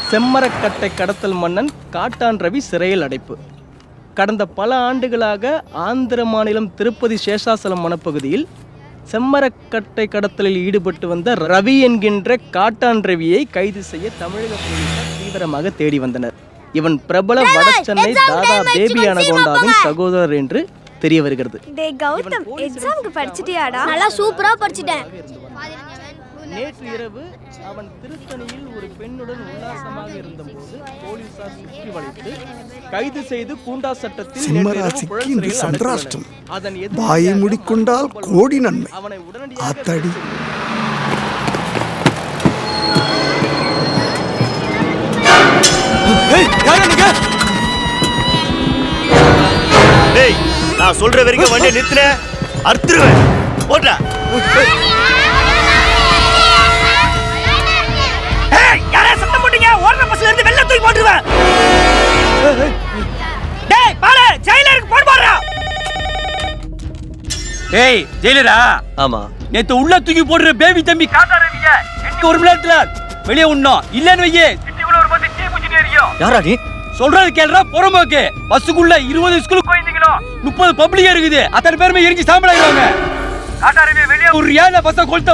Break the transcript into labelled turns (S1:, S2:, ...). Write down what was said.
S1: செம்மரக்கட்டை கடத்தல் மன்னன் காட்டான் ரவி சிறையில் அடைப்பு. கடந்த பல ஆண்டுகளாக ஆந்திர மாநிலம் திருப்பதி சேஷாசலம் வனப்பகுதியில் செம்மரக்கட்டை கடத்தலில் ஈடுபட்டு வந்த ரவி என்கின்ற காட்டான் ரவியை கைது செய்ய தமிழக போலீசார் தீவிரமாக தேடி வந்தனர். இவன் பிரபல வட சென்னை தாதா பேபி அனகோண்டாவின் சகோதரர் என்று தெரிய வருகிறது. நேற்று இரவு அவன் திருத்தணியில் ஒரு பெண்ணுடன் உல்லாசமாக இருந்தபோது போலீசார் சுற்றி வளைத்து கைது செய்து கூண்டா சட்டத்தில்
S2: வாயை மூடிக்கொண்டால் கோடி நன்மை.
S1: அவனை
S2: ஆத்தாடி
S3: நான் சொல்ற வரைக்கும் வண்டியை நிறுத்தின அறுத்துருவேன். போட்டா
S4: ஆமா நேத்து உள்ள தூக்கி போடுற பேபி தம்பி காட்டாரவிய ஒரு மணி நேரத்துல வெளியே உண்ணோம் இல்லன்னு வையே யாரா நீ சொல்றது கேள்றா புறம்போக்கு பஸ்ஸுக்குள்ள 20 ஸ்கூல் குழந்தைகளும் 30 பப்ளிக் இருக்குது. அத்தனை பேருமே எரிஞ்சு சாம்பலாயிருவாங்க. காட்டாரவிய வெளியே ஒரு ஏழை பஸ்ஸை கொளுத்த